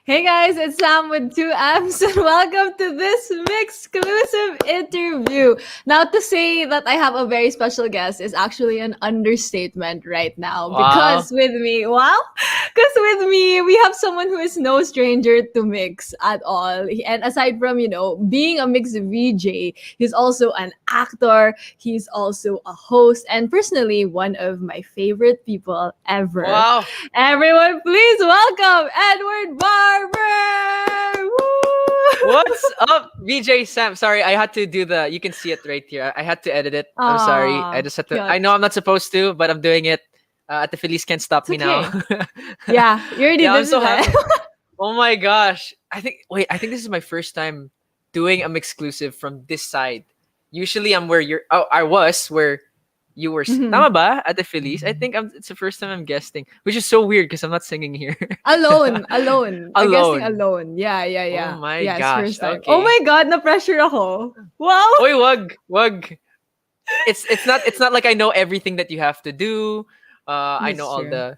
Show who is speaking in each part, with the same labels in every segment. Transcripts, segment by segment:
Speaker 1: Hey guys, it's Sam with two M's and welcome to this MYXclusive interview. Now, to say that I have a very special guest is actually an understatement right now
Speaker 2: Wow.
Speaker 1: because with me, we have someone who is no stranger to mix at all. And aside from, being a mix VJ, he's also an actor, he's also a host, and personally, one of my favorite people ever.
Speaker 2: Wow.
Speaker 1: Everyone, please welcome Edward Barber! Woo!
Speaker 2: What's up, VJ Sam? Sorry, I had to do you can see it right here. I had to edit it. I'm sorry. I
Speaker 1: Aw,
Speaker 2: just had to. I know
Speaker 1: cute.
Speaker 2: I'm not supposed to, but I'm doing it. At the Feliz can't stop
Speaker 1: It's
Speaker 2: me now.
Speaker 1: okay. Yeah, you already
Speaker 2: Yeah, I'm
Speaker 1: did
Speaker 2: so
Speaker 1: it.
Speaker 2: happy. Oh my gosh. I think this is my first time doing a exclusive from this side. Usually I'm where I was where you were.
Speaker 1: Mhm.
Speaker 2: Tama ba? At the Feliz? It's the first time I'm guesting, which is so weird because I'm not singing here.
Speaker 1: Alone. I guessing
Speaker 2: Alone.
Speaker 1: alone. Yeah, yeah,
Speaker 2: Oh
Speaker 1: yeah.
Speaker 2: my
Speaker 1: Yes,
Speaker 2: gosh.
Speaker 1: first time. Oh
Speaker 2: Okay.
Speaker 1: my God, na-pressure ako. Wow!
Speaker 2: Oy, wag. It's not like I know everything that you have to do. I know
Speaker 1: That's true.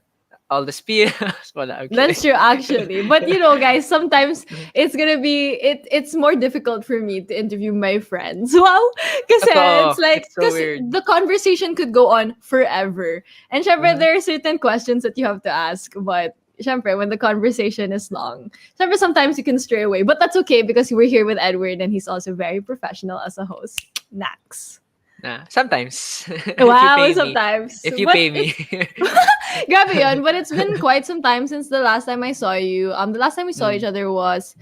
Speaker 2: all the spiels. Wala, I'm kidding.
Speaker 1: That's true, actually. But guys, sometimes it's more difficult for me to interview my friends. Wow, because
Speaker 2: Totoo. It's so
Speaker 1: because
Speaker 2: weird.
Speaker 1: the conversation could go on forever, and syempre
Speaker 2: Mhm.
Speaker 1: there are certain questions that you have to ask, but. Syempre, when the conversation is long, syempre sometimes you can stray away, but that's okay because we're here with Edward and he's also very professional as a host. Nax.
Speaker 2: Nah, sometimes if you
Speaker 1: Wow,
Speaker 2: pay me,
Speaker 1: sometimes.
Speaker 2: if you
Speaker 1: But
Speaker 2: pay me.
Speaker 1: grabe yun. But it's been quite some time since the last time I saw you. The last time we saw each
Speaker 2: Mm.
Speaker 1: other was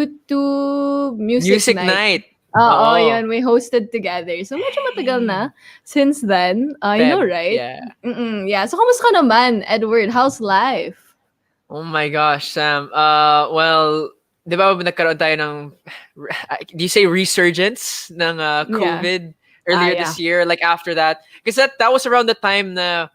Speaker 1: YouTube Music
Speaker 2: Music
Speaker 1: Night.
Speaker 2: night.
Speaker 1: Oo,
Speaker 2: Oo.
Speaker 1: yun. We hosted together. So, medyo matagal na since then. You know,
Speaker 2: Feb.
Speaker 1: right?
Speaker 2: Yeah.
Speaker 1: Yeah. So, kamusta ka naman, Edward? How's life?
Speaker 2: Oh my gosh, Sam. Well, 'di ba nagkaroon tayo ng do you say resurgence ng
Speaker 1: Yeah.
Speaker 2: COVID earlier
Speaker 1: Yeah.
Speaker 2: this year like after that because that was around the time na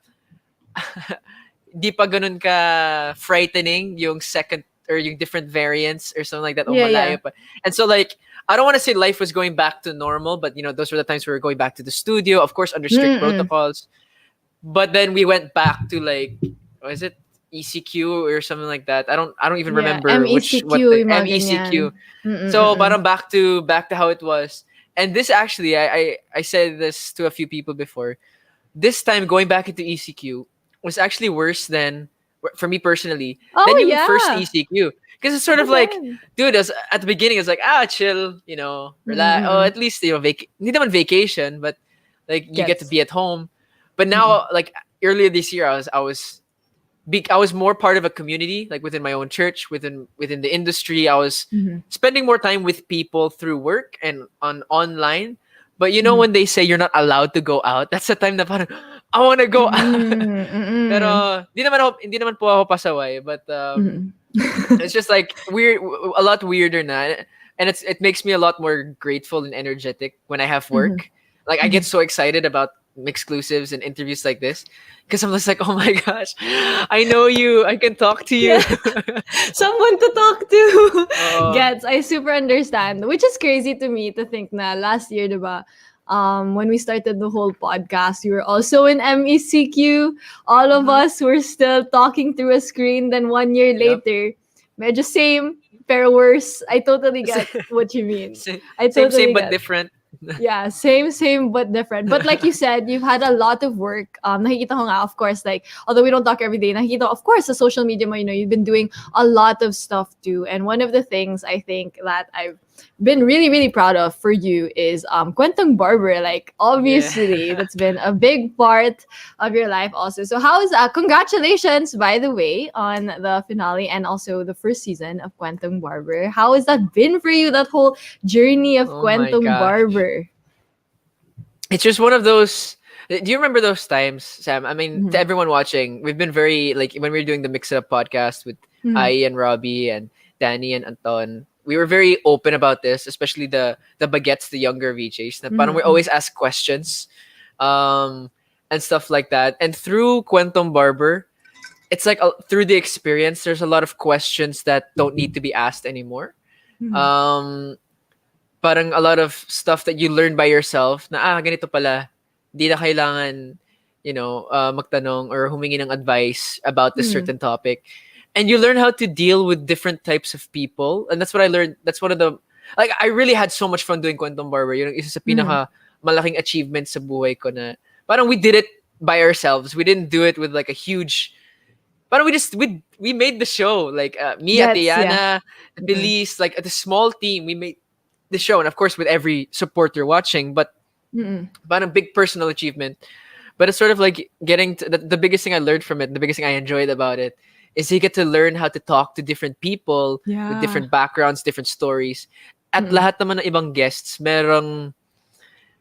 Speaker 2: di pa ganun ka frightening yung second or yung different variants or something like that o
Speaker 1: Yeah, yeah.
Speaker 2: malayo pa. And so like I don't want to say life was going back to normal, but those were the times we were going back to the studio, of course under strict
Speaker 1: Mm-mm.
Speaker 2: protocols. But then we went back to like what is it? ECQ or something like that. I don't even
Speaker 1: Yeah.
Speaker 2: remember what
Speaker 1: MECQ,
Speaker 2: the
Speaker 1: yung mga
Speaker 2: MECQ.
Speaker 1: ganyan. Mm-mm,
Speaker 2: So
Speaker 1: mm-mm.
Speaker 2: parang back to how it was. And this actually I said this to a few people before. This time going back into ECQ was actually worse than for me personally than
Speaker 1: Oh,
Speaker 2: yung first
Speaker 1: yeah.
Speaker 2: ECQ. Because it's sort
Speaker 1: Ako
Speaker 2: of like,
Speaker 1: din.
Speaker 2: dude, at the beginning it's like chill, relax. Oh,
Speaker 1: Mm-mm.
Speaker 2: at least hindi naman vacation, but like you get to
Speaker 1: Gets.
Speaker 2: be at home. But
Speaker 1: Mm-mm.
Speaker 2: now, like earlier this year, I was more part of a community, like within my own church, within the industry. I was
Speaker 1: Mm-hmm.
Speaker 2: spending more time with people through work and on online. But
Speaker 1: Mm-hmm.
Speaker 2: when they say you're not allowed to go out, that's the time that parang, I want to go out.
Speaker 1: Mm, mm.
Speaker 2: Pero hindi naman po ako pasaway, but
Speaker 1: Mm.
Speaker 2: it's just like weird, a lot weirder na. And it makes me a lot more grateful and energetic when I have
Speaker 1: Mhm,
Speaker 2: work. Like I get
Speaker 1: mhm.
Speaker 2: so excited about exclusives and interviews like this because I'm just like, oh my gosh, I know you, I can talk to
Speaker 1: Yeah,
Speaker 2: you.
Speaker 1: someone to talk to.
Speaker 2: Oo.
Speaker 1: Gets, I super understand. Which is crazy to me to think na last year, diba, when we started the whole podcast, we were also in MECQ. All of
Speaker 2: Mhm.
Speaker 1: us were still talking through a screen. Then 1 year
Speaker 2: Yep.
Speaker 1: later, medyo same, pero worse. I totally get what you mean. I
Speaker 2: Same
Speaker 1: totally
Speaker 2: but
Speaker 1: get.
Speaker 2: different.
Speaker 1: Yeah, same but different. But like you said, you've had a lot of work. Nakikita ko nga, of course, like, although we don't talk every day, nakikita ko, of course, sa social media mo, you've been doing a lot of stuff too. And one of the things I think that I've been really, really proud of for you is Kwentong Barber. Like,
Speaker 2: Yeah.
Speaker 1: obviously, that's been a big part of your life also. So how's congratulations, by the way, on the finale and also the first season of Kwentong Barber. How has that been for you, that whole journey of
Speaker 2: Oh my
Speaker 1: Kwentong
Speaker 2: gosh.
Speaker 1: Barber?
Speaker 2: It's just one of those. Do you remember those times, Sam? I mean, to
Speaker 1: Mhm.
Speaker 2: everyone watching, we've been very like when we were doing the Mix It Up podcast with
Speaker 1: Mhm.
Speaker 2: Ai and Robbie and Danny and Anton. We were very open about this, especially the baguettes, the younger VJs. Na parang we
Speaker 1: Mhm.
Speaker 2: always ask questions, um, and stuff like that. And through Quantum Barber, it's like through the experience, there's a lot of questions that don't need to be asked anymore.
Speaker 1: Mhm.
Speaker 2: Um, parang a lot of stuff that you learn by yourself na ganito pala, di na kailangan magtanong or humingi ng advice about this
Speaker 1: Mhm.
Speaker 2: certain topic. and you learn how to deal with different types of people. And that's what I learned. That's one of the, like, I really had so much fun doing Kwentong Barber. Yung isa sa
Speaker 1: Mhm.
Speaker 2: pinaka malaking achievement sa buhay ko na parang we did it by ourselves. We didn't do it with like a huge, parang we made the show. Like me,
Speaker 1: Yeah.
Speaker 2: Atiana,
Speaker 1: Mhm.
Speaker 2: Belize, like the small team, we made the show. And of course with every supporter watching, but
Speaker 1: Mm-mm.
Speaker 2: a big personal achievement. But it's sort of like getting to the biggest thing I learned from it, the biggest thing I enjoyed about it, is you get to learn how to talk to different people with
Speaker 1: Yeah.
Speaker 2: different backgrounds, different stories. At
Speaker 1: Mm-mm.
Speaker 2: lahat naman ng ibang guests, merong,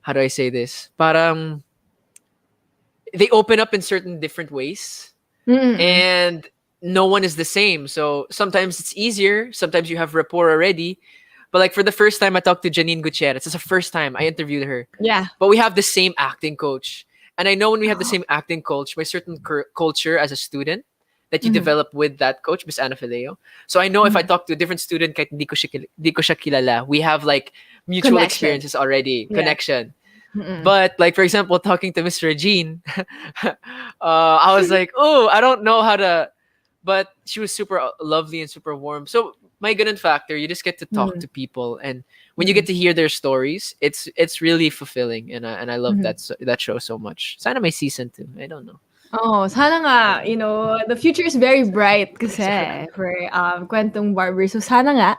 Speaker 2: how do I say this? Parang, they open up in certain different ways.
Speaker 1: Mm-mm.
Speaker 2: And no one is the same. So sometimes it's easier. Sometimes you have rapport already. But like for the first time I talked to Janine Gutierrez, it's the first time I interviewed her.
Speaker 1: Yeah.
Speaker 2: But we have the same acting coach. And I know when we have the
Speaker 1: Oh.
Speaker 2: same acting coach, my certain culture as a student that you
Speaker 1: Mhm.
Speaker 2: develop with that coach, Miss Ana Fileo. So I know if I
Speaker 1: Mhm.
Speaker 2: talk to a different student, kahit di ko siya kilala, we have like mutual
Speaker 1: Connection.
Speaker 2: experiences already,
Speaker 1: Yeah.
Speaker 2: connection.
Speaker 1: Mm-mm.
Speaker 2: But like for example, talking to Miss Regine, I was like, oh, I don't know how to. But she was super lovely and super warm. So my good factor, you just get to talk
Speaker 1: Mm.
Speaker 2: to people, and when you get
Speaker 1: Mm.
Speaker 2: to hear their stories, it's really fulfilling, and I love
Speaker 1: Mhm.
Speaker 2: that show so much. Sana may season 2. I don't know.
Speaker 1: Oh, sana nga,
Speaker 2: Yeah.
Speaker 1: the future is very bright kasi for Kwentong Barber. So sana nga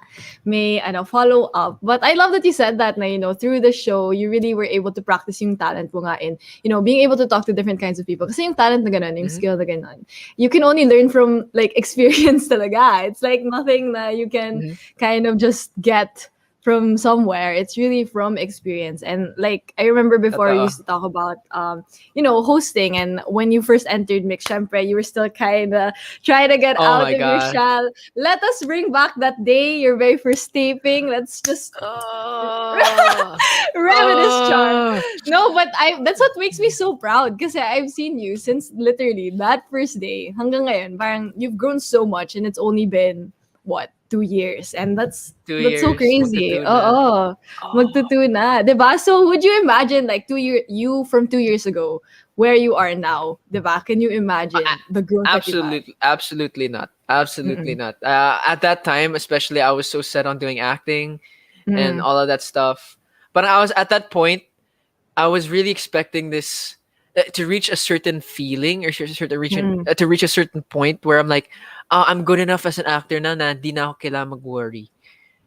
Speaker 1: may follow up. But I love that you said that na through the show you really were able to practice yung talent mo nga in being able to talk to different kinds of people. Kasi yung talent na ganun, yung
Speaker 2: Mhm.
Speaker 1: skill na ganun, you can only learn from like experience talaga. It's like nothing na you can
Speaker 2: Mhm.
Speaker 1: kind of just get from somewhere. It's really from experience. And like I remember before we
Speaker 2: Totoo.
Speaker 1: used to talk about hosting, and when you first entered Mix, syempre, you were still kind of trying to get
Speaker 2: Oh
Speaker 1: out
Speaker 2: my
Speaker 1: of your
Speaker 2: gosh.
Speaker 1: shell. Let us bring back that day, your very first taping. Let's just
Speaker 2: Oh.
Speaker 1: reminisce, Char.
Speaker 2: Oh.
Speaker 1: No, but that's what makes me so proud because I've seen you since literally that first day hanggang ngayon. Parang you've grown so much, and it's only been what 2 years, and
Speaker 2: Two
Speaker 1: that's so
Speaker 2: years.
Speaker 1: crazy.
Speaker 2: Magtutu na.
Speaker 1: Oh,
Speaker 2: Oh.
Speaker 1: magtutu na, 'di ba? So would you imagine like you from 2 years ago where you are now, 'di ba? Can you imagine the growth that you've had?
Speaker 2: Absolutely not. Absolutely
Speaker 1: Mm-mm.
Speaker 2: not. At that time, especially, I was so set on doing acting and
Speaker 1: Mm-mm.
Speaker 2: all of that stuff. But I was at that point, I was really expecting this to reach a certain feeling or
Speaker 1: Mm-mm.
Speaker 2: to reach a certain point where I'm like, I'm good enough as an actor na di na ako kailangan mag-worry.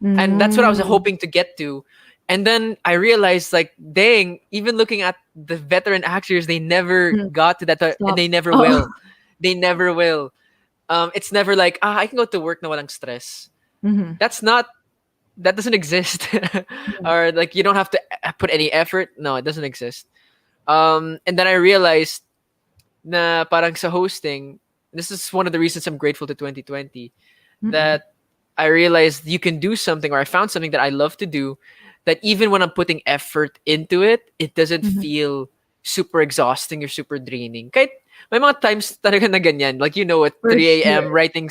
Speaker 2: And that's what I was
Speaker 1: Mm.
Speaker 2: hoping to get to. And then I realized, like, dang, even looking at the veteran actors, they never
Speaker 1: Mm.
Speaker 2: got to that, and
Speaker 1: Stop.
Speaker 2: they never
Speaker 1: Oh.
Speaker 2: will. They never will. It's never like, I can go to work na walang stress.
Speaker 1: Mm-hmm.
Speaker 2: That's not, that doesn't exist. Or like, you don't have to put any effort. No, it doesn't exist. And then I realized na parang sa hosting, this is one of the reasons I'm grateful to 2020,
Speaker 1: Mm-mm.
Speaker 2: that I realized you can do something, or I found something that I love to do, that even when I'm putting effort into it, it doesn't
Speaker 1: Mm-hmm.
Speaker 2: feel super exhausting or super draining. Kahit may mga times talaga na ganyan, like at
Speaker 1: For
Speaker 2: 3
Speaker 1: sure.
Speaker 2: a.m. writing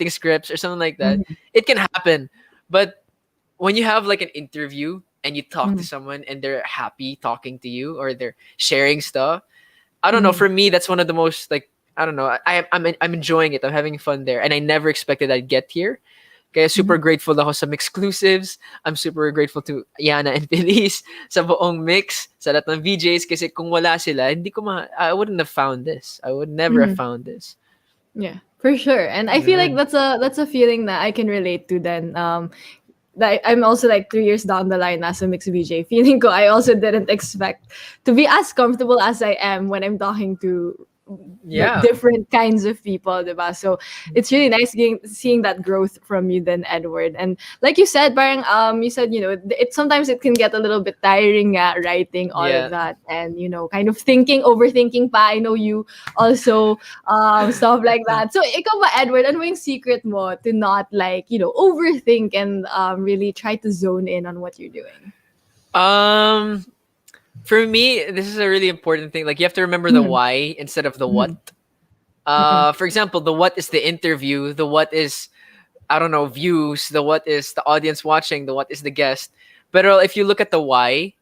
Speaker 2: scripts or something like that.
Speaker 1: Mm-hmm.
Speaker 2: It can happen. But when you have like an interview and you talk to
Speaker 1: Mm-hmm.
Speaker 2: someone and they're happy talking to you or they're sharing stuff, I don't know.
Speaker 1: Mm-hmm.
Speaker 2: For me, that's one of the most, like, I don't know. I'm enjoying it. I'm having fun there, and I never expected I'd get here. Kaya super
Speaker 1: Mm-hmm.
Speaker 2: grateful ako sa MYXclusives. I'm super grateful to Yana and Feliz sa buong mix, sa lahat ng VJs, kasi kung wala sila, I wouldn't have found this. I would never have
Speaker 1: Mm-hmm.
Speaker 2: found this.
Speaker 1: Yeah, for sure. And I feel like
Speaker 2: Yeah.
Speaker 1: that's a feeling that I can relate to then. That I'm also like 3 years down the line as a mixed VJ. Feeling ko I also didn't expect to be as comfortable as I am when I'm talking to like
Speaker 2: Yeah.
Speaker 1: different kinds of people, diba? So it's really nice seeing that growth from you then, Edward. And like you said, parang you said, it sometimes it can get a little bit tiring writing all of
Speaker 2: Yeah.
Speaker 1: that, and kind of overthinking pa. I know you also stuff like that. So ikaw ba, Edward, ano yung secret mo to not like, overthink and really try to zone in on what you're doing?
Speaker 2: Um, for me, this is a really important thing. Like, you have to remember the
Speaker 1: Mhm.
Speaker 2: why instead of the what.
Speaker 1: Mhm. Mm-mm.
Speaker 2: For example, the what is the interview, the what is, I don't know, views, the what is the audience watching, the what is the guest. But if you look at the why,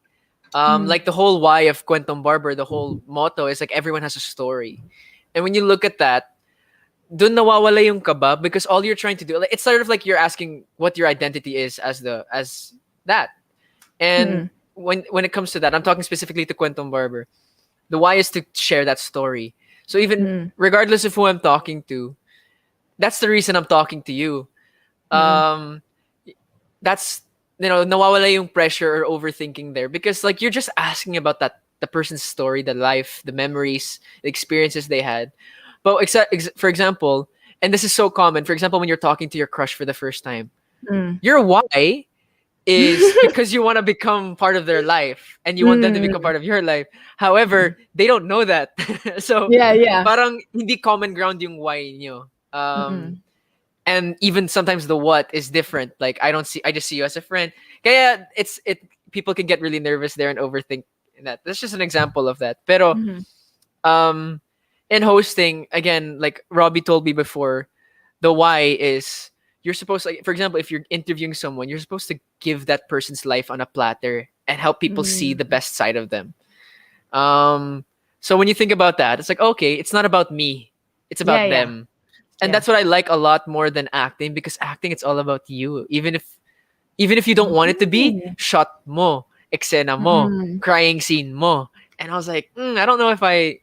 Speaker 1: Mm.
Speaker 2: like the whole why of Kwentong Barber, the whole motto is like everyone has a story. And when you look at that, dun nawawala yung kaba because all you're trying to do, like, it's sort of like you're asking what your identity is as that. And
Speaker 1: Mm-mm.
Speaker 2: when it comes to that, I'm talking specifically to Quentin Barber. The why is to share that story. So even
Speaker 1: Mm-mm.
Speaker 2: regardless of who I'm talking to, that's the reason I'm talking to you.
Speaker 1: Mm-mm.
Speaker 2: Um, that's nawawala yung pressure or overthinking there because like you're just asking about the person's story, the life, the memories, the experiences they had. But for example, and this is so common. For example, when you're talking to your crush for the first time,
Speaker 1: Mm.
Speaker 2: your why is because you want to become part of their life and you want them to become
Speaker 1: Mm.
Speaker 2: part of your life. However, they don't know that. So,
Speaker 1: Yeah, yeah.
Speaker 2: parang hindi common ground yung why nyo.
Speaker 1: Mm-mm.
Speaker 2: And even sometimes the what is different. Like I just see you as a friend. Kaya people can get really nervous there and overthink that. That's just an example of that. Pero
Speaker 1: Mm-hmm.
Speaker 2: um in hosting, again, like Robbie told me before, the why is you're supposed, like, for example, if you're interviewing someone, you're supposed to give that person's life on a platter and help people see the
Speaker 1: Mm.
Speaker 2: best side of them. So when you think about that, it's like, okay, it's not about me, it's
Speaker 1: Yeah,
Speaker 2: about
Speaker 1: yeah,
Speaker 2: them. And
Speaker 1: yeah.
Speaker 2: that's what I like a lot more than acting, because acting, it's all about you. Even if you don't want it to be,
Speaker 1: Mm.
Speaker 2: shot mo, eksena mo,
Speaker 1: Mm.
Speaker 2: crying scene mo. And I was like, I don't know if I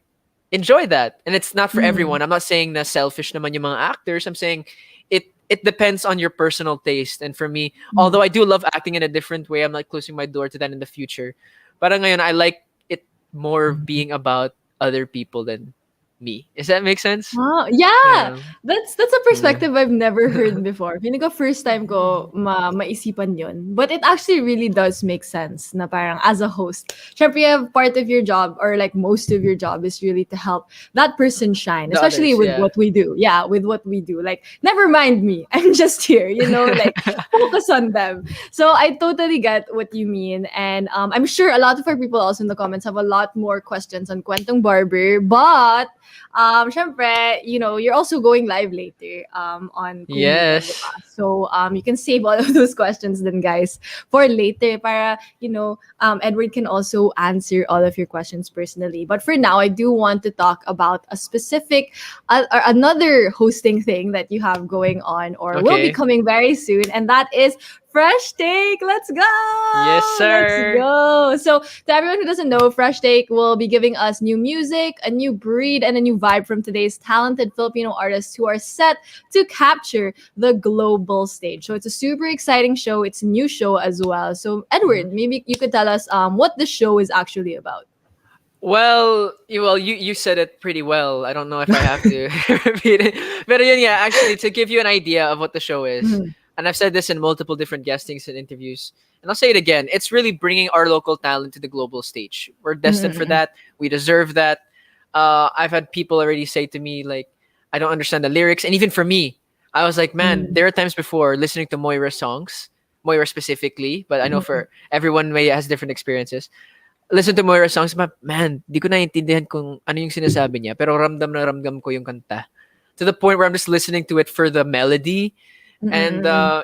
Speaker 2: enjoy that. And it's not for
Speaker 1: Mm.
Speaker 2: everyone. I'm not saying na selfish naman yung mga actors. I'm saying it depends on your personal taste. And for me,
Speaker 1: Mm.
Speaker 2: although I do love acting in a different way, I'm not closing my door to that in the future. Parang ngayon, I like it more being about other people than me. Does that make sense?
Speaker 1: Wow, yeah!
Speaker 2: Yeah.
Speaker 1: That's a
Speaker 2: Yeah.
Speaker 1: perspective I've never heard before. Feeling ko first time ko maisipan yun. But it actually really does make sense na parang as a host, syempre you have part of your job or like most of your job is really to help that person shine,
Speaker 2: The
Speaker 1: especially
Speaker 2: others,
Speaker 1: with
Speaker 2: yeah.
Speaker 1: what we do. Yeah, with what we do. Like, never mind me. I'm just here, like focus on them. So I totally get what you mean. And I'm sure a lot of our people also in the comments have a lot more questions on Kwentong Barber. But syempre, you're also going live later on Kumita, di ba?
Speaker 2: Yes.
Speaker 1: So, you can save all of those questions then, guys, for later para, Edward can also answer all of your questions personally. But for now, I do want to talk about a specific, or another hosting thing that you have going on or will be
Speaker 2: Okay.
Speaker 1: coming very soon, and that is Fresh Take. Let's
Speaker 2: Yes,
Speaker 1: go! Let's
Speaker 2: sir.
Speaker 1: go! So, to everyone who doesn't know, Fresh Take will be giving us new music, a new breed, and a new vibe from today's talented Filipino artists who are set to capture the global stage. So, it's a super exciting show. It's a new show as well. So,
Speaker 2: Mhm.
Speaker 1: Edward, maybe you could tell us what the show is actually about.
Speaker 2: You said it pretty well. I don't know if I have to repeat it. But yun, yeah, actually, to give you an idea of what the show is,
Speaker 1: Mhm.
Speaker 2: and I've said this in multiple different guestings and interviews, and I'll say it again, it's really bringing our local talent to the global stage. We're destined for
Speaker 1: Mhm.
Speaker 2: that. We deserve that. I've had people already say to me, like, I don't understand the lyrics. And even for me, I was like, man,
Speaker 1: Mhm.
Speaker 2: there are times before listening to Moira songs, Moira specifically, but I know
Speaker 1: Mhm.
Speaker 2: for everyone may has different experiences. Listen to Moira songs, man, di ko naiintindihan kung ano yung sinasabi niya, pero ramdam na ramdam ko yung kanta. To the point where I'm just listening to it for the melody. And
Speaker 1: Mhm.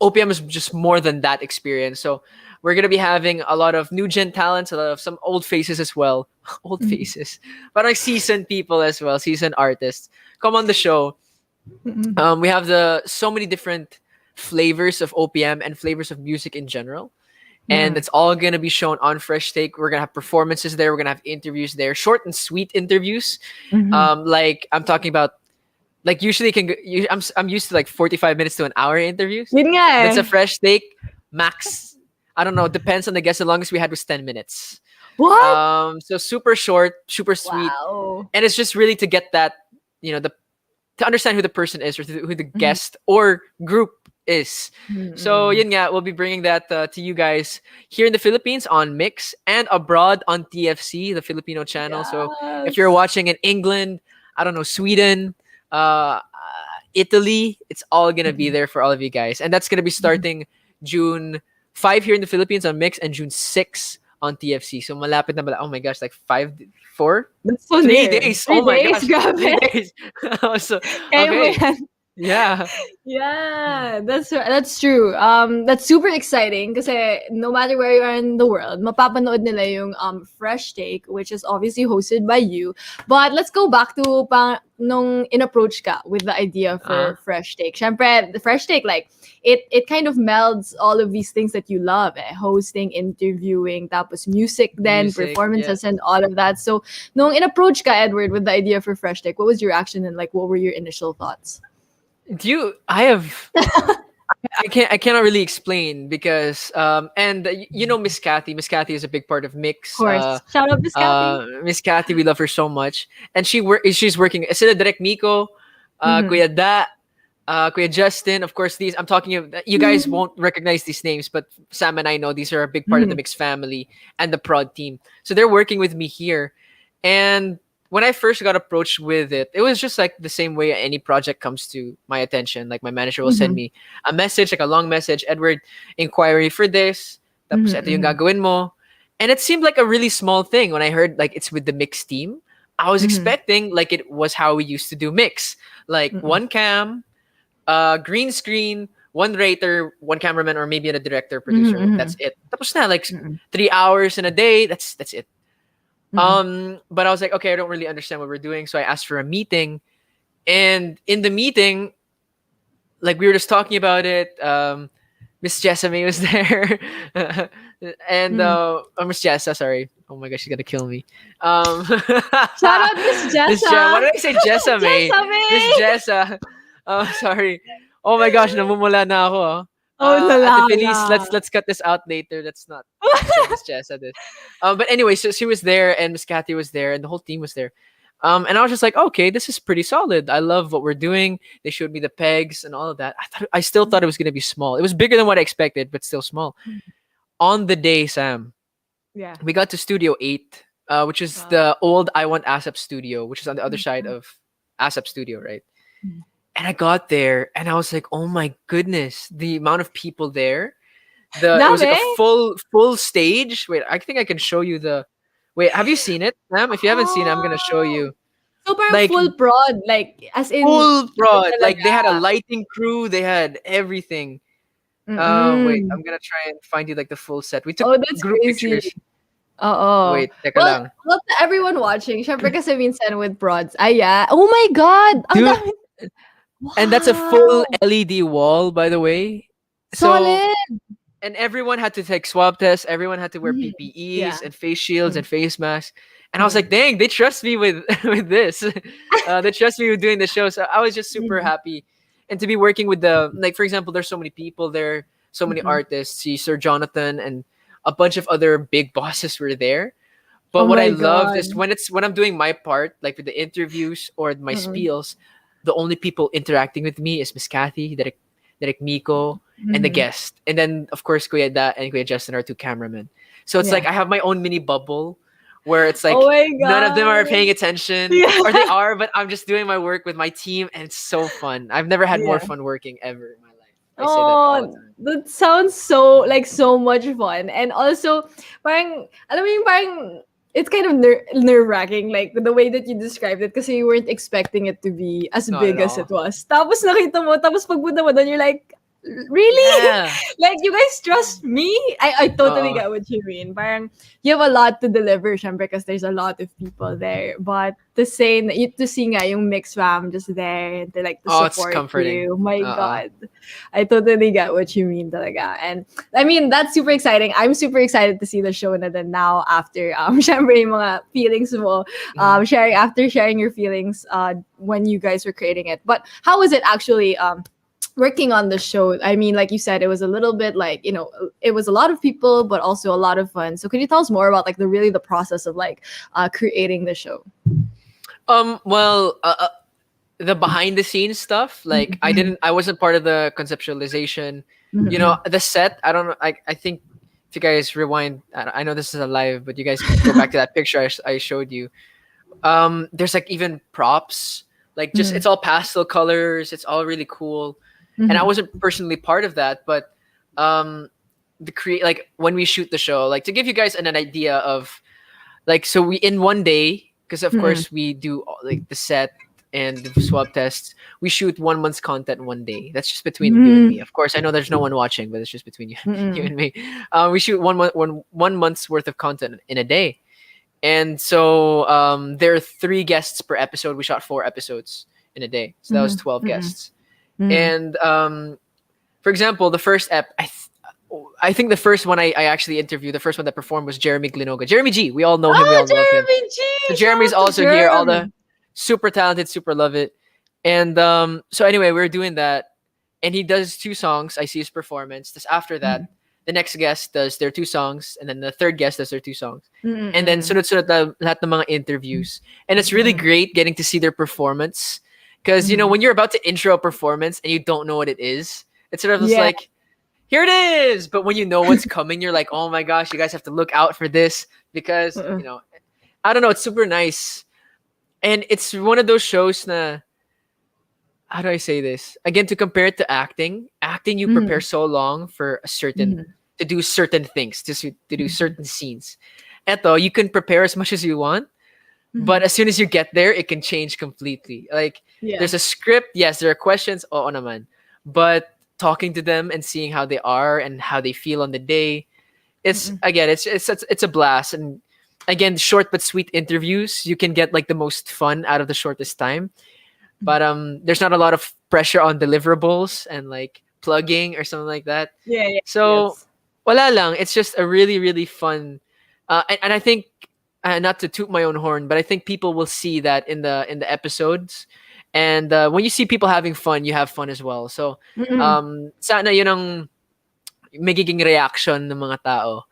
Speaker 2: OPM is just more than that experience. So we're gonna be having a lot of new gen talents, a lot of some old faces as well. Old
Speaker 1: Mhm.
Speaker 2: faces. But like seasoned people as well, seasoned artists. Come on the show.
Speaker 1: Mhm.
Speaker 2: We have the so many different flavors of OPM and flavors of music in general, and
Speaker 1: Mhm.
Speaker 2: it's all gonna be shown on Fresh Take. We're gonna have performances there. We're gonna have interviews there, short and sweet interviews.
Speaker 1: Mhm.
Speaker 2: Like I'm talking about, like usually I'm used to like 45 minutes to an hour interviews.
Speaker 1: Yun nga
Speaker 2: That's
Speaker 1: eh.
Speaker 2: a Fresh Take max. I don't know. Depends on the guest. The longest we had was 10 minutes.
Speaker 1: What?
Speaker 2: So super short, super sweet,
Speaker 1: Wow.
Speaker 2: and it's just really to get that, the to understand who the person is, or who the
Speaker 1: Mhm.
Speaker 2: guest or group is. So
Speaker 1: Mhm.
Speaker 2: yun nga, we'll be bringing that to you guys here in the Philippines on Mix and abroad on TFC, the Filipino channel. So if you're
Speaker 1: Yes.
Speaker 2: watching in England, I don't know, Sweden, Italy, it's all gonna be
Speaker 1: Mhm.
Speaker 2: there for all of you guys, and that's gonna be
Speaker 1: Mhm.
Speaker 2: starting June 5 here in the Philippines on Mix, and June 6 on TFC. So malapit na oh my gosh, like 4
Speaker 1: That's so
Speaker 2: 3
Speaker 1: near.
Speaker 2: days. Oh
Speaker 1: Three
Speaker 2: my
Speaker 1: days,
Speaker 2: gosh,
Speaker 1: grabe.
Speaker 2: 3 days. So
Speaker 1: Kaya mo
Speaker 2: okay,
Speaker 1: yan.
Speaker 2: Yeah.
Speaker 1: Yeah, that's true. That's super exciting kasi no matter where you are in the world, mapapanood nila yung Fresh Take, which is obviously hosted by you. But let's go back to nung in-approach ka with the idea
Speaker 2: Uh,
Speaker 1: for Fresh Take. Syempre, the Fresh Take, like, it kind of melds all of these things that you love, hosting, interviewing, tapos music then,
Speaker 2: music. Yeah.
Speaker 1: performances and all of that. So, nung in-approach ka, Edward, with the idea for Fresh Take, what was your reaction and like what were your initial thoughts?
Speaker 2: Do you? I have. I can't. I cannot really explain because and you know Miss Kathy. Miss Kathy is a big part of
Speaker 1: Of
Speaker 2: Mix.
Speaker 1: course. Shout out Miss Kathy.
Speaker 2: Miss Kathy, we love her so much, and she's working. Sila Direk Miko,
Speaker 1: Mhm.
Speaker 2: Kuya Da, Kuya Justin. Of course, these I'm talking. You guys
Speaker 1: Mhm.
Speaker 2: won't recognize these names, but Sam and I know these are a big part of the
Speaker 1: Mhm.
Speaker 2: Mix family and the prod team. So they're working with me here, and when I first got approached with it, it was just like the same way any project comes to my attention. Like my manager will send
Speaker 1: Mhm.
Speaker 2: me a message, like a long message, Edward, inquiry for this. Tapos
Speaker 1: Mhm.
Speaker 2: ito yung
Speaker 1: Mhm.
Speaker 2: gagawin mo. And it seemed like a really small thing when I heard like it's with the Mix team. I was
Speaker 1: Mhm.
Speaker 2: expecting like it was how we used to do Mix. Like
Speaker 1: Mhm.
Speaker 2: one cam, green screen, one writer, one cameraman, or maybe a director,
Speaker 1: Mhm.
Speaker 2: producer. That's
Speaker 1: Mhm.
Speaker 2: it. Tapos na, like
Speaker 1: Mhm.
Speaker 2: 3 hours in a day. That's it.
Speaker 1: Mhm.
Speaker 2: But I was like, okay, I don't really understand what we're doing. So I asked for a meeting. And in the meeting, like we were just talking about it. Miss Jessamy was there. And
Speaker 1: Mhm.
Speaker 2: Miss Jessa, sorry. Oh my gosh, she's gonna kill me.
Speaker 1: Shout out Miss
Speaker 2: Why
Speaker 1: Jessa.
Speaker 2: did I say Jessamy?
Speaker 1: Jessa
Speaker 2: Miss
Speaker 1: May.
Speaker 2: Jessa. Oh, sorry. Oh my gosh, namumula na ako. Oh.
Speaker 1: Oh la
Speaker 2: Ate
Speaker 1: la
Speaker 2: Felice,
Speaker 1: la.
Speaker 2: let's cut this out later. Let's not show Miss Jessa this. But anyway, so she was there and Miss Kathy was there and the whole team was there. And I was just like, okay, this is pretty solid. I love what we're doing. They showed me the pegs and all of that. I still thought it was gonna be small. It was bigger than what I expected, but still small. On the day, Sam,
Speaker 1: Yeah.
Speaker 2: we got to Studio 8, which is
Speaker 1: Wow.
Speaker 2: the old I Want ASAP studio, which is on the other side
Speaker 1: Mhm.
Speaker 2: of ASAP studio, right? And I got there and I was like, oh my goodness, the amount of people there. It was like
Speaker 1: Dami?
Speaker 2: a full stage. Wait, I think I can show you the wait, have you seen it, Sam? If you haven't seen it, I'm gonna show
Speaker 1: Oh.
Speaker 2: you.
Speaker 1: So parang
Speaker 2: Like
Speaker 1: full prod, like as in
Speaker 2: full
Speaker 1: yun
Speaker 2: prod. Like they had a
Speaker 1: talaga.
Speaker 2: lighting crew, they had everything. Wait,
Speaker 1: Mm.
Speaker 2: I'm gonna try and find you like the full set. We took
Speaker 1: Oh, that's
Speaker 2: group
Speaker 1: crazy.
Speaker 2: pictures.
Speaker 1: Oo.
Speaker 2: Wait, teka
Speaker 1: Well,
Speaker 2: lang.
Speaker 1: well, to everyone watching, syempre kasi minsan with broads, yeah. Oh my God! Ang
Speaker 2: Dude,
Speaker 1: dami.
Speaker 2: and that's a full
Speaker 1: Wow!
Speaker 2: LED wall, by the way. So
Speaker 1: Solid!
Speaker 2: and everyone had to take swab tests. Everyone had to wear
Speaker 1: Mhm.
Speaker 2: PPEs
Speaker 1: Yeah.
Speaker 2: and face shields and
Speaker 1: Mm,
Speaker 2: face masks. And I was
Speaker 1: mm.
Speaker 2: like, dang, they trust me with with this. They trust me with doing the show. So I was just super
Speaker 1: Mhm,
Speaker 2: happy, and to be working with the like, for example, there's so many people there, so many
Speaker 1: mm.
Speaker 2: artists. See Sir Jonathan and a bunch of other big bosses were there. But
Speaker 1: Oh
Speaker 2: what I
Speaker 1: my
Speaker 2: loved is
Speaker 1: God.
Speaker 2: when I'm doing my part, like with the interviews or my
Speaker 1: Mm,
Speaker 2: spiels, the only people interacting with me is Miss Kathy, Derek Miko, and the
Speaker 1: mhm.
Speaker 2: guest. And then of course Kuya Da and Kuya Justin are two cameramen. So it's like
Speaker 1: Yeah.
Speaker 2: I have my own mini bubble where it's
Speaker 1: Oh
Speaker 2: like
Speaker 1: my
Speaker 2: none of them are
Speaker 1: God.
Speaker 2: paying attention. Or they
Speaker 1: Yeah.
Speaker 2: are, but I'm just doing my work with my team and it's so fun. I've never had more
Speaker 1: Yeah.
Speaker 2: fun working ever in my life. I say that all the
Speaker 1: Oh,
Speaker 2: time.
Speaker 1: that sounds so like so much fun. And also, parang, alam mo yung parang, it's kind of nerve-wracking, like the way that you described it kasi you weren't expecting it to be as
Speaker 2: Not at
Speaker 1: big as it
Speaker 2: all.
Speaker 1: was. Tapos nakita mo, tapos pagpunta mo doon, you're like, really?
Speaker 2: Yeah.
Speaker 1: Like, you guys trust me? I totally
Speaker 2: Uh,
Speaker 1: get what you mean. Parang, you have a lot to deliver, syempre, because there's a lot of people there. But to say, to see nga yung mix fam just there, and to like to
Speaker 2: oh, it's
Speaker 1: support
Speaker 2: comforting.
Speaker 1: you. My
Speaker 2: Uh-uh.
Speaker 1: God. I totally get what you mean talaga. And I mean, that's super exciting. I'm super excited to see the show na din now after, syempre yung mga feelings mo,
Speaker 2: Mhm.
Speaker 1: sharing your feelings when you guys were creating it. But how was it actually working on the show? I mean, like you said, it was a little bit like, it was a lot of people, but also a lot of fun. So could you tell us more about like the process of like creating the show?
Speaker 2: Well, the behind the scenes stuff, like
Speaker 1: Mhm.
Speaker 2: I wasn't part of the conceptualization. You know,
Speaker 1: Mhm.
Speaker 2: the set, I don't know. I think if you guys rewind, I know this is a live, but you guys go back to that picture I showed you. There's like even props, like just
Speaker 1: Mhm.
Speaker 2: it's all pastel colors. It's all really cool. And I
Speaker 1: Mhm.
Speaker 2: wasn't personally part of that, but um, the create like when we shoot the show, like to give you guys an idea of like so we in one day because of
Speaker 1: Mhm.
Speaker 2: course we do like the set and swab tests, we shoot 1 month's content one day. That's just between you and me.
Speaker 1: Mm.
Speaker 2: Of course, I know there's no one watching, but it's just between you, you
Speaker 1: Mm-mm.
Speaker 2: and me. We shoot 1 month's worth of content in a day. And so there are 3 guests per episode. We shot 4 episodes in a day. So that was
Speaker 1: Mhm.
Speaker 2: 12
Speaker 1: Mm-mm.
Speaker 2: guests.
Speaker 1: Mm.
Speaker 2: And for example, the first I think the first one I actually interviewed, the first one that performed was Jeremy Glinoga. Jeremy G. We all know him. We
Speaker 1: Oh,
Speaker 2: all love him.
Speaker 1: Jeremy
Speaker 2: So
Speaker 1: G! Shout
Speaker 2: Jeremy's
Speaker 1: out to
Speaker 2: also here. All the
Speaker 1: Jerm!
Speaker 2: super talented, super love it. And so anyway, we are doing that, and he does 2 songs. I see his performance. This after
Speaker 1: Mm.
Speaker 2: that, the next guest does their 2 songs, and then the third guest does their 2 songs, and then
Speaker 1: Mm-mm.
Speaker 2: sunod-sunod lahat ng mga interviews. And it's really
Speaker 1: Mm-mm.
Speaker 2: great getting to see their performance, because
Speaker 1: Mhm.
Speaker 2: when you're about to intro a performance and you don't know what it is, it's sort of just
Speaker 1: Yeah.
Speaker 2: like, here it is. But when you know what's coming, you're like, oh my gosh, you guys have to look out for this, because
Speaker 1: Uh-uh.
Speaker 2: I don't know, it's super nice. And it's one of those shows na, how do I say this? Again, to compare it to acting you prepare
Speaker 1: Mhm.
Speaker 2: so long for a certain
Speaker 1: Mhm.
Speaker 2: to do certain things, to do
Speaker 1: Mhm.
Speaker 2: certain scenes. Eto, you can prepare as much as you want, but
Speaker 1: Mhm.
Speaker 2: as soon as you get there, it can change completely. Like,
Speaker 1: Yeah.
Speaker 2: there's a script, yes, there are questions, oo naman. But talking to them and seeing how they are and how they feel on the day, it's
Speaker 1: Mm-mm.
Speaker 2: again, it's a blast. And again, short but sweet interviews, you can get like the most fun out of the shortest time. But there's not a lot of pressure on deliverables and like plugging or something like that.
Speaker 1: Yeah, yeah.
Speaker 2: So
Speaker 1: Yes.
Speaker 2: wala lang. It's just a really, really fun. And I think, not to toot my own horn, but I think people will see that in the episodes. And when you see people having fun, you have fun as well. So
Speaker 1: Mm-mm.
Speaker 2: sana yun ang magiging reaction ng mga tao.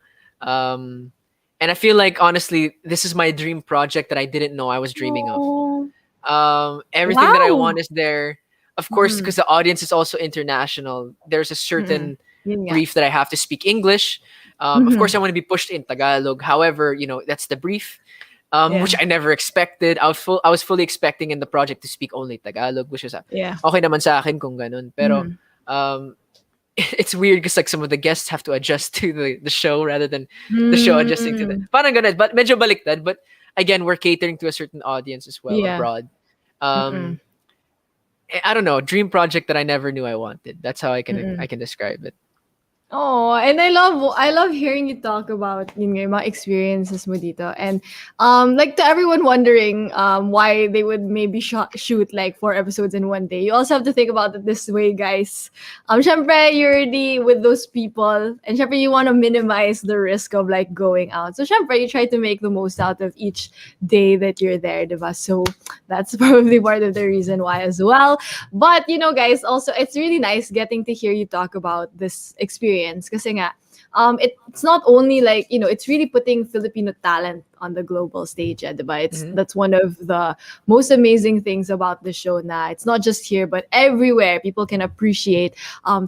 Speaker 2: And I feel like, honestly, this is my dream project that I didn't know I was dreaming of.
Speaker 1: Oh.
Speaker 2: Everything that I
Speaker 1: Wow!
Speaker 2: want is there. Of course,
Speaker 1: Mm-mm.
Speaker 2: because the audience is also international. There's a
Speaker 1: Mm-mm.
Speaker 2: certain
Speaker 1: Yun nga.
Speaker 2: brief that I have to speak English. Of course, I
Speaker 1: Mhm.
Speaker 2: want to be pushed in Tagalog. However, that's the brief, which
Speaker 1: Yeah.
Speaker 2: I never expected. I was fully expecting in the project to speak only Tagalog, which is
Speaker 1: Yeah.
Speaker 2: okay naman sa akin kung ganun. Pero
Speaker 1: Mhm.
Speaker 2: um, it's weird because like some of the guests have to adjust to the show rather than the show adjusting to the.
Speaker 1: Mm.
Speaker 2: Parang ganun, but medyo baliktad. But again, we're catering to a certain audience as well
Speaker 1: Yeah.
Speaker 2: abroad.
Speaker 1: Mm-mm.
Speaker 2: Um, I don't know, dream project that I never knew I wanted. That's how I
Speaker 1: Mm-mm.
Speaker 2: can describe it.
Speaker 1: Oh, and I love hearing you talk about yung mga experiences mo dito. And like to everyone wondering why they would maybe shoot like 4 episodes in one day. You also have to think about it this way, guys. Syempre, you're already with those people, and syempre you want to minimize the risk of like going out. So syempre you try to make the most out of each day that you're there, diba? So that's probably part of the reason why as well. But guys, also it's really nice getting to hear you talk about this experience. Kasi nga, it's not only like it's really putting Filipino talent on the global stage, diba?
Speaker 2: Mhm.
Speaker 1: That's one of the most amazing things about the show. Na it's not just here, but everywhere. People can appreciate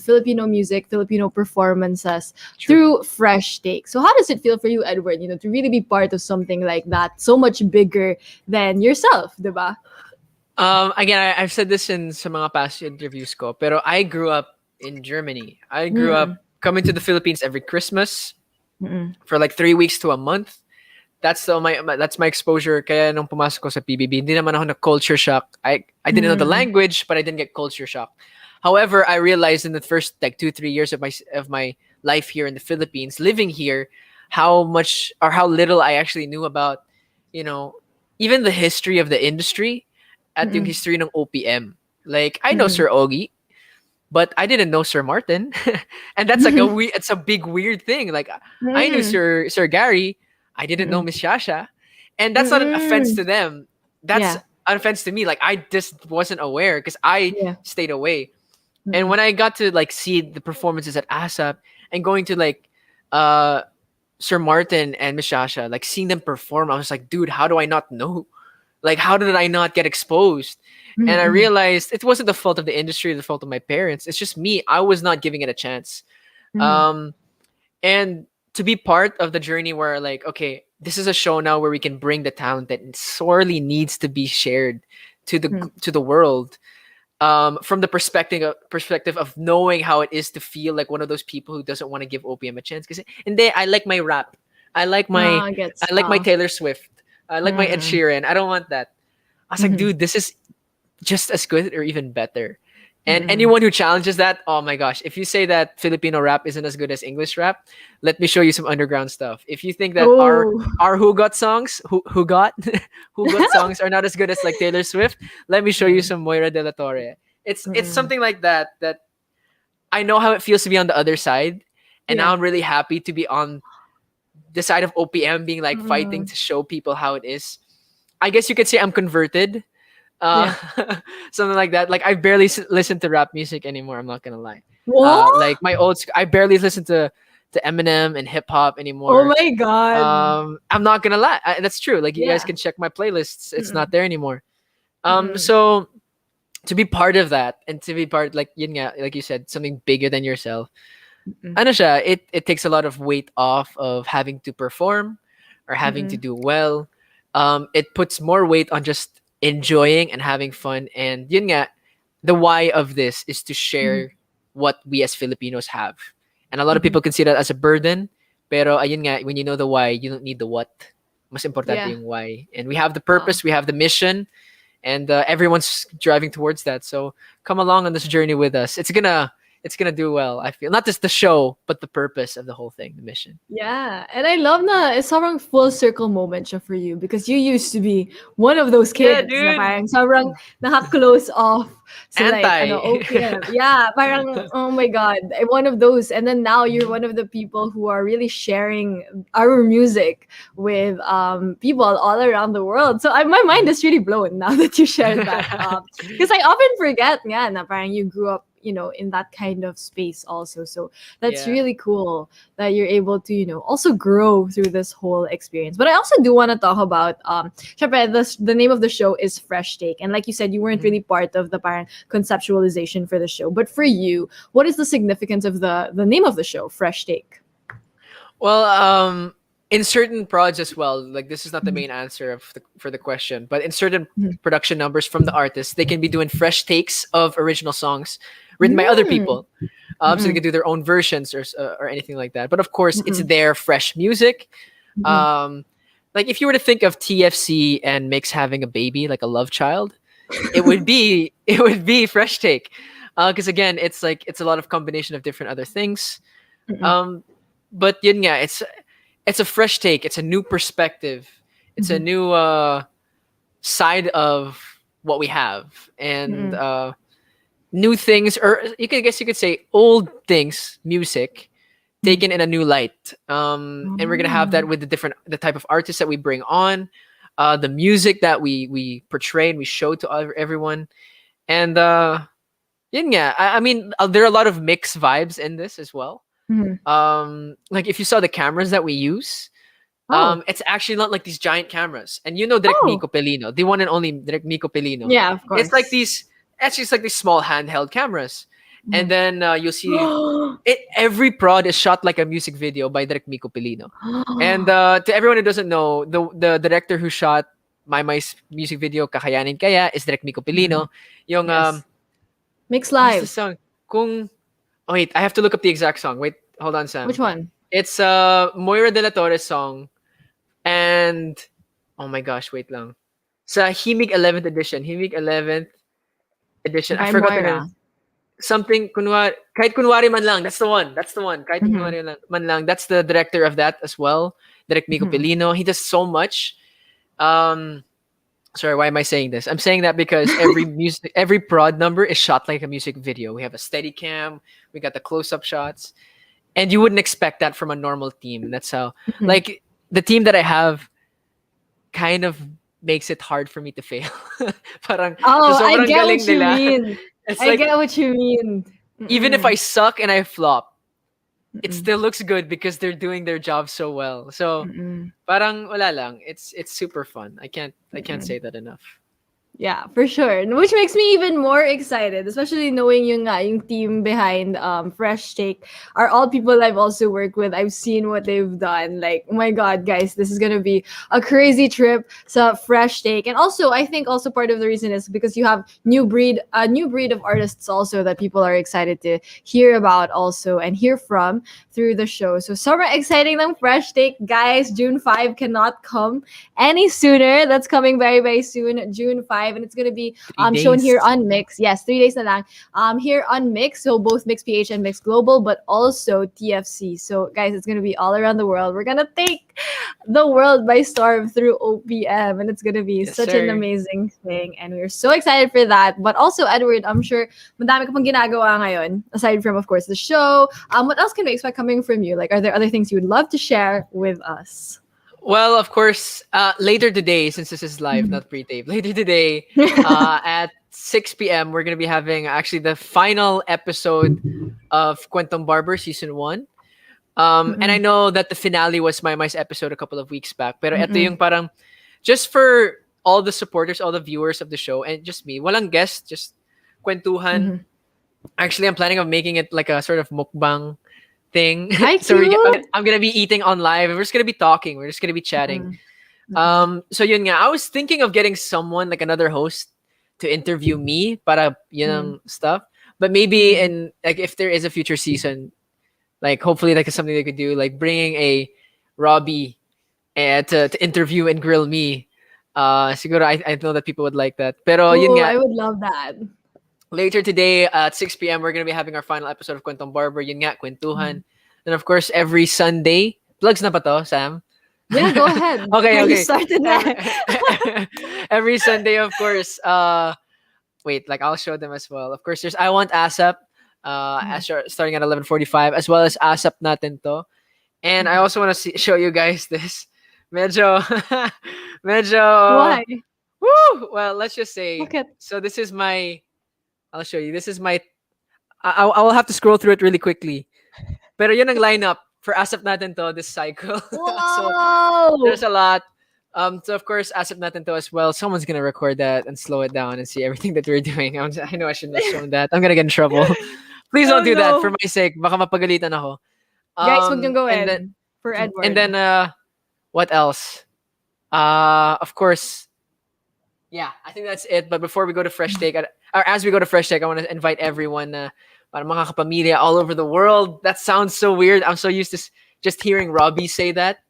Speaker 1: Filipino music, Filipino performances
Speaker 2: True.
Speaker 1: through fresh takes. So how does it feel for you, Edward? To really be part of something like that, so much bigger than yourself, diba?
Speaker 2: Again, I've said this in some mga past interviews ko, pero I grew up in Germany. I grew
Speaker 1: Mm-mm.
Speaker 2: up coming to the Philippines every Christmas
Speaker 1: Mm-mm.
Speaker 2: for like 3 weeks to a month. That's my exposure. Kaya nung pumasok ko sa PBB, hindi naman ako na culture shock. I didn't know the
Speaker 1: Mm.
Speaker 2: language, but I didn't get culture shock. However, I realized in the first like 2-3 years of my life here in the Philippines, living here, how much or how little I actually knew about, you know, even the history of the industry, at yung
Speaker 1: Mm-mm.
Speaker 2: history ng OPM. Like I know
Speaker 1: Mm-mm.
Speaker 2: Sir Ogie, but I didn't know Sir Martin, and that's like it's a big weird thing. Like I knew
Speaker 1: Mm.
Speaker 2: Sir Gary, I didn't know
Speaker 1: Mm-mm.
Speaker 2: Miss Shasha, and that's not an offense
Speaker 1: Mm-mm.
Speaker 2: to them. That's
Speaker 1: Yeah.
Speaker 2: an offense to me. Like I just wasn't aware because I
Speaker 1: Yeah.
Speaker 2: stayed away. And
Speaker 1: Mm-mm.
Speaker 2: when I got to like see the performances at ASAP and going to like uh Sir Martin and Miss Shasha, like seeing them perform, I was like, dude, how do I not know? Like, how did I not get exposed? And I
Speaker 1: Mm-mm.
Speaker 2: realized it wasn't the fault of the industry, or the fault of my parents. It's just me. I was not giving it a chance.
Speaker 1: Mm.
Speaker 2: Um, and to be part of the journey where, like, okay, this is a show now where we can bring the talent that sorely needs to be shared
Speaker 1: Mm.
Speaker 2: to the world. From the perspective of knowing how it is to feel like one of those people who doesn't want to give OPM a chance. Because I like my rap, I like my
Speaker 1: Gets.
Speaker 2: I like my Taylor Swift, I like my Ed
Speaker 1: Mm.
Speaker 2: Sheeran. I don't want that. I was like,
Speaker 1: Mhm.
Speaker 2: dude, this is just as good or even better. And
Speaker 1: Mm-mm.
Speaker 2: anyone who challenges that, oh my gosh, if you say that Filipino rap isn't as good as English rap, let me show you some underground stuff. If you think that
Speaker 1: Oh.
Speaker 2: our who got songs, who got who got songs are not as good as like Taylor Swift, let me show you
Speaker 1: Mm,
Speaker 2: some Moira De La Torre. It's
Speaker 1: mm-mm.
Speaker 2: something like that that I know how it feels to be on the other side, and now
Speaker 1: Yeah.
Speaker 2: I'm really happy to be on the side of OPM, being like fighting
Speaker 1: Mm-mm.
Speaker 2: to show people how it is. I guess you could say I'm converted, uh,
Speaker 1: Yeah.
Speaker 2: something like that. Like I barely listen to rap music anymore. I'm not gonna lie.
Speaker 1: What?
Speaker 2: Like my I barely listen to Eminem and hip hop
Speaker 1: Oh
Speaker 2: anymore.
Speaker 1: my god.
Speaker 2: I'm not gonna lie. That's true. Like you guys
Speaker 1: Yeah.
Speaker 2: can check my playlists. It's not
Speaker 1: Mm-mm.
Speaker 2: there anymore.
Speaker 1: Mm-mm.
Speaker 2: So to be part of that and to be part like yun nga, like you said, something bigger than yourself.
Speaker 1: Mm-mm.
Speaker 2: Ano siya, it takes a lot of weight off of having to perform or having to
Speaker 1: Mm-mm.
Speaker 2: do well. It puts more weight on just enjoying and having fun. And yun nga, the why of this is to
Speaker 1: Mhm.
Speaker 2: share what we as Filipinos have. And a lot of
Speaker 1: Mhm.
Speaker 2: people can see that as a burden. Pero ayun nga, when you know the why, you don't need the what. Mas importante
Speaker 1: Yeah.
Speaker 2: yung why. And we have the
Speaker 1: Wow.
Speaker 2: purpose, we have the mission, and everyone's driving towards that. So come along on this journey with us. It's gonna do well. I feel not just the show, but the purpose of the whole thing, the mission.
Speaker 1: Yeah, and I love na it's sobrang full circle moment siya for you because you used to be one of those
Speaker 2: Yeah,
Speaker 1: kids na
Speaker 2: dude.
Speaker 1: parang sobrang naka-close off sa like ano
Speaker 2: Anti.
Speaker 1: OPM. Yeah, parang oh my god, one of those. And then now you're one of the people who are really sharing our music with people all around the world. So my mind is really blown now that you shared that. Because I often forget, yeah, na parang you grew up, in that kind of space also. So that's
Speaker 2: Yeah.
Speaker 1: really cool that you're able to also grow through this whole experience. But I also do want to talk about syempre, the name of the show is Fresh Take, and like you said, you weren't
Speaker 2: Mhm.
Speaker 1: really part of the parang conceptualization for the show. But for you, what is the significance of the name of the show, Fresh Take?
Speaker 2: Well, in certain prods as well, like this is not the
Speaker 1: Mhm.
Speaker 2: main answer for the question, but in certain
Speaker 1: Mhm.
Speaker 2: production numbers from the artists, they can be doing fresh takes of original songs written by other
Speaker 1: Mm.
Speaker 2: people. So they
Speaker 1: Mm-mm.
Speaker 2: can do their own versions or anything like that. But of course, it's
Speaker 1: Mm-mm.
Speaker 2: their fresh music.
Speaker 1: Mm-mm.
Speaker 2: Um, like if you were to think of TFC and Mix having a baby, like a love child, it would be fresh take, because again, it's a lot of combination of different other things.
Speaker 1: Mm-mm.
Speaker 2: Um, but yun nga, it's a fresh take. It's a new perspective. It's a
Speaker 1: Mhm.
Speaker 2: new side of what we have, and
Speaker 1: Mm-mm.
Speaker 2: new things, or I guess you could say old things, music
Speaker 1: Mhm.
Speaker 2: taken in a new light. And we're gonna have that
Speaker 1: Oh.
Speaker 2: with the type of artists that we bring on, the music that we portray and we show to everyone, and yun nga, I mean, there are a lot of mixed vibes in this as well.
Speaker 1: Mhm.
Speaker 2: Like if you saw the cameras that we use,
Speaker 1: Oh.
Speaker 2: it's actually not like these giant cameras. And you know Direk
Speaker 1: Oh.
Speaker 2: Miko Pelino, the one and only Direk Miko Pelino.
Speaker 1: Yeah, of
Speaker 2: It's like
Speaker 1: course.
Speaker 2: these actually it's like these small handheld cameras. And
Speaker 1: Mhm.
Speaker 2: then you'll see every prod is shot like a music video by Direk Miko Pelino. And to everyone who doesn't know, the director who shot my music video Kakayanin Kaya is Direk Miko
Speaker 1: Mhm.
Speaker 2: Pelino. Yung
Speaker 1: Yes. Mix
Speaker 2: what is the
Speaker 1: live.
Speaker 2: song? Kung Oh wait, I have to look up the exact song. Wait, hold on,
Speaker 1: Which
Speaker 2: Sam.
Speaker 1: one?
Speaker 2: It's Moira De La Torre's song, and oh my gosh, wait lang. Sa Himig 11th edition, Himig 11th edition. I
Speaker 1: By
Speaker 2: forgot the name.
Speaker 1: Moira.
Speaker 2: Something kunwari, kahit kunwari man lang. That's the one. That's the one. Kahit
Speaker 1: Mhm.
Speaker 2: kunwari man lang. That's the director of that as well. Direct Miko
Speaker 1: Mhm.
Speaker 2: Pelino. He does so much. Um, sorry, why am I saying this? I'm saying that because every prod number is shot like a music video. We have a steady cam. We got the close-up shots, and you wouldn't expect that from a normal team. That's how,
Speaker 1: Mhm.
Speaker 2: like, the team that I have kind of makes it hard for me to fail. Parang
Speaker 1: Oh,
Speaker 2: sa
Speaker 1: I
Speaker 2: sobrang
Speaker 1: get
Speaker 2: galing
Speaker 1: what you
Speaker 2: nila.
Speaker 1: mean.
Speaker 2: It's
Speaker 1: I
Speaker 2: like
Speaker 1: get what you mean.
Speaker 2: even if I
Speaker 1: Mm-mm.
Speaker 2: suck and I flop, it
Speaker 1: Mm-mm.
Speaker 2: still looks good because they're doing their job so well. So
Speaker 1: Mm-mm.
Speaker 2: parang wala lang. It's super fun. I can't
Speaker 1: Mm-mm.
Speaker 2: say that enough.
Speaker 1: Yeah, for sure. Which makes me even more excited, especially knowing yung team behind Fresh Take are all people I've also worked with. I've seen what they've done. Like, oh my god, guys, this is gonna be a crazy trip. So Fresh Take. And also I think also part of the reason is because you have a new breed of artists also that people are excited to hear about also and hear from through the show. So super exciting ng Fresh Take, guys. June 5 cannot come any sooner. That's coming very, very soon. June 5. live, and it's gonna be
Speaker 2: 3 days.
Speaker 1: shown here on Mix. Yes, 3 days na lang. Here on Mix, so both Mix PH and Mix Global, but also TFC. So guys, it's gonna be all around the world. We're gonna take the world by storm through OPM, and it's gonna be
Speaker 2: Yes,
Speaker 1: such an
Speaker 2: sir.
Speaker 1: amazing thing, and we're so excited for that. But also, Edward, I'm sure madami ka pang ginagawa ngayon, aside from, of course, the show. What else can we expect coming from you? Like, are there other things you would love to share with us?
Speaker 2: Well, of course, later today, since this is live,
Speaker 1: Mhm.
Speaker 2: not pre-tape, later today at 6 p.m., we're going to be having actually the final episode of Kwentong Barber Season 1. And I
Speaker 1: Mm-mm.
Speaker 2: know that the finale was my episode a couple of weeks back. Pero ito
Speaker 1: Mm-mm.
Speaker 2: yung parang, just for all the supporters, all the viewers of the show, and just me, walang guest, just kwentuhan.
Speaker 1: Mhm.
Speaker 2: Actually, I'm planning on making it like a sort of mukbang thing.
Speaker 1: Ay,
Speaker 2: So
Speaker 1: cute!
Speaker 2: I'm gonna be eating on live. We're just gonna be talking. We're just gonna be chatting.
Speaker 1: Mm-mm. Mm-mm.
Speaker 2: So yun nga, I was thinking of getting someone like another host to interview me para yun ang
Speaker 1: Mm.
Speaker 2: stuff. But maybe
Speaker 1: Mm.
Speaker 2: in like if there is a future season, like hopefully like something they could do, like bringing a Robbie to interview and grill me. Siguro I know that people would like that. Pero yun
Speaker 1: Oh,
Speaker 2: nga,
Speaker 1: I would love that.
Speaker 2: later today at 6 p.m. we're gonna be having our final episode of Kwentong Barber. Yun nga, kwentuhan.
Speaker 1: Mm.
Speaker 2: And of course, every Sunday, plugs na pa to, Sam?
Speaker 1: Yeah, go ahead.
Speaker 2: Okay,
Speaker 1: You
Speaker 2: okay.
Speaker 1: started
Speaker 2: Every,
Speaker 1: that.
Speaker 2: every Sunday, of course. Wait, like I'll show them as well. Of course, there's I Want ASAP. Starting at 11:45, as well as ASAP natin to. And I also want to show you guys this. Medyo, medyo.
Speaker 1: Why?
Speaker 2: Woo! Well, let's just say.
Speaker 1: Look at.
Speaker 2: So this is my. I'll show you. This is my. I will have to scroll through it really quickly. Pero yun ang lineup for ASAP natin to this cycle. So
Speaker 1: Whoa!
Speaker 2: there's a lot. So of course, ASAP natin to as well. Someone's gonna record that and slow it down and see everything that we're doing. I know I shouldn't have shown that. I'm gonna get in trouble. Please
Speaker 1: Oh,
Speaker 2: don't do that
Speaker 1: no.
Speaker 2: for my sake. Baka mapagalitan ako.
Speaker 1: Guys, wag niyong
Speaker 2: And then
Speaker 1: gawin. For Edward.
Speaker 2: and then what else? Of course, yeah, I think that's it. But before we go to Fresh Take, or as we go to Fresh Take, I want to invite everyone para mga kapamilya all over the world. That sounds so weird. I'm so used to just hearing Robbie say that.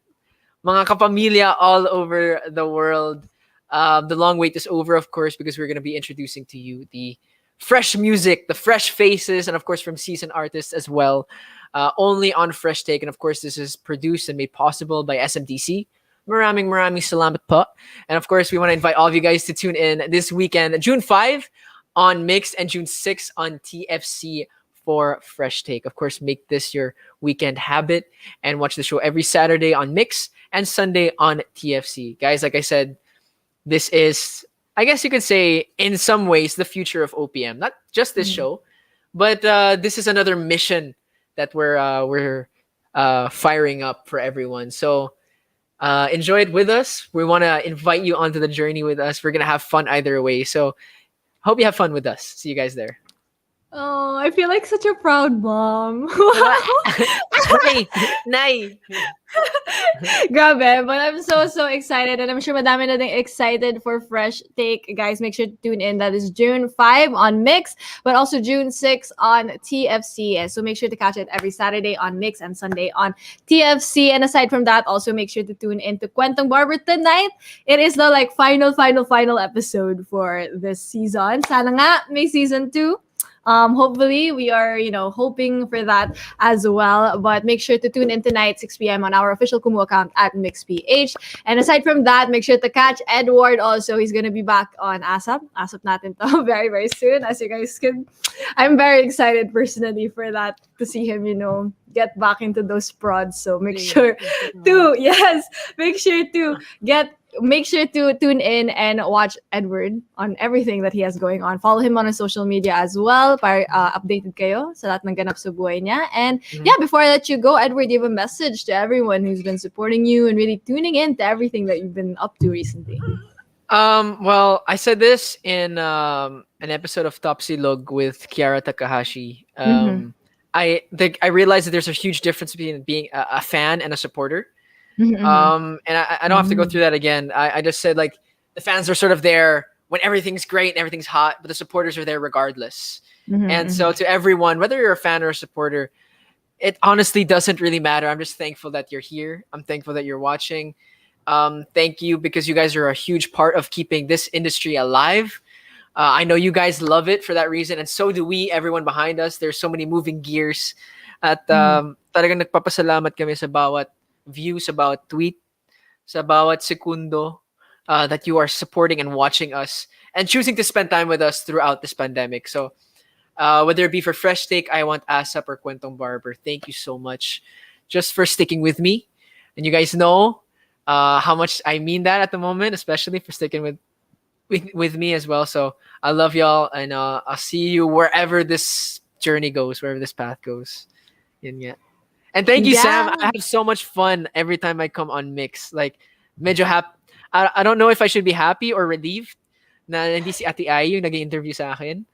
Speaker 2: Mga kapamilya all over the world. The long wait is over, of course, because we're going to be introducing to you the fresh music, the fresh faces, and of course from seasoned artists as well. Only on Fresh Take. And of course, this is produced and made possible by SMDC. Maraming salamat po. And of course, we want to invite all of you guys to tune in this weekend, June 5 on Mix and June 6 on TFC for Fresh Take. Of course, make this your weekend habit and watch the show every Saturday on Mix and Sunday on TFC. Guys, like I said, this is, I guess you could say, in some ways, the future of OPM. Not just this show, but this is another mission that we're firing up for everyone. So enjoy it with us. We want to invite you onto the journey with us. We're gonna have fun either way. So hope you have fun with us. See you guys there.
Speaker 1: Oh, I feel like such a proud mom.
Speaker 2: Nay, nay.
Speaker 1: Grabe, but I'm so excited, and I'm sure madami na ding excited for Fresh Take. Guys, make sure to tune in. That is June 5 on Mix, but also June 6 on TFC. So make sure to catch it every Saturday on Mix and Sunday on TFC. And aside from that, also make sure to tune into Kwentong Barber tonight. It is the like final episode for this season. Sana nga may season 2. Hopefully, we are, hoping for that as well. But make sure to tune in tonight, 6 p.m. on our official Kumu account at MixPH. And aside from that, make sure to catch Edward also. He's going to be back on ASAP. ASAP natin to very, very soon. As you guys can, I'm very excited personally for that, to see him, get back into those prods. So make sure to tune in and watch Edward on everything that he has going on. Follow him on his social media as well para updated kayo sa lahat ng ganap sa buhay niya. And before I let you go, Edward, you have a message to everyone who's been supporting you and really tuning in to everything that you've been up to recently.
Speaker 2: Well, I said this in an episode of Topsilog with Kiara Takahashi. I realized that there's a huge difference between being a fan and a supporter. And I don't have to go through that again. I just said, like, the fans are sort of there when everything's great and everything's hot, but the supporters are there regardless. And so to everyone, whether you're a fan or a supporter, it honestly doesn't really matter. I'm just thankful that you're here. I'm thankful that you're watching. Thank you, because you guys are a huge part of keeping this industry alive. I know you guys love it for that reason, and so do we, everyone behind us. There's so many moving gears. At
Speaker 1: Mm.
Speaker 2: talagang nagpapasalamat kami sa bawat view, sa bawat tweet, sa bawat segundo that you are supporting and watching us and choosing to spend time with us throughout this pandemic. So whether it be for Fresh Take, I Want ASAP, or Kwentong Barber, thank you so much just for sticking with me. And you guys know how much I mean that at the moment, especially for sticking with me as well. So I love y'all, and I'll see you wherever this journey goes, wherever this path goes. Yun nga. And thank you, Sam.
Speaker 1: Yeah.
Speaker 2: I have so much fun every time I come on Mix. Like, medyo I don't know if I should be happy or relieved na hindi si Ate Ai yung nag-interview sa akin.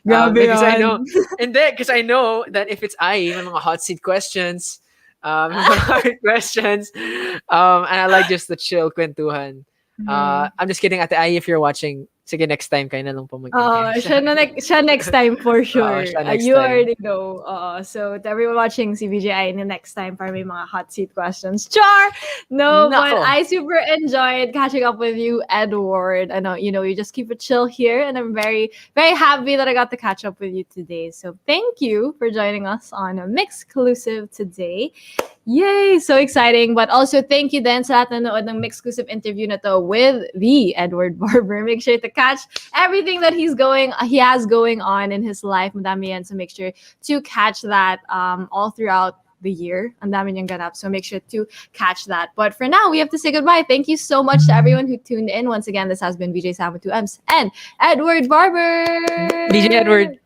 Speaker 1: Grabe
Speaker 2: Because I know,
Speaker 1: yan.
Speaker 2: and then because I know that if it's Ai, may mga hot seat questions, may mga hard questions, and I like just the chill kwentuhan.
Speaker 1: Mhm.
Speaker 2: I'm just kidding, Ate Ai, if you're watching. Sige, next time kayo na lang po
Speaker 1: Oo,
Speaker 2: mag-interview.
Speaker 1: siya next time for
Speaker 2: Oo,
Speaker 1: sure.
Speaker 2: siya next
Speaker 1: You
Speaker 2: time.
Speaker 1: already know. So to everyone watching si VJI na next time para may mga hot seat questions. Char! No, but
Speaker 2: Nako.
Speaker 1: I super enjoyed catching up with you, Edward. I know, you just keep it chill here, and I'm very, very happy that I got to catch up with you today. So thank you for joining us on a MYXclusive today. Yay! So exciting. But also, thank you then sa lahat na nanood ng MYXclusive interview na to with the Edward Barber. Make sure to catch everything that he has going on in his life. Madami yan. So make sure to catch that all throughout the year. Ang dami niyang ganap. So make sure to catch that. But for now, we have to say goodbye. Thank you so much to everyone who tuned in. Once again, this has been VJ Sam with 2 M's and Edward Barber.
Speaker 2: DJ Edward.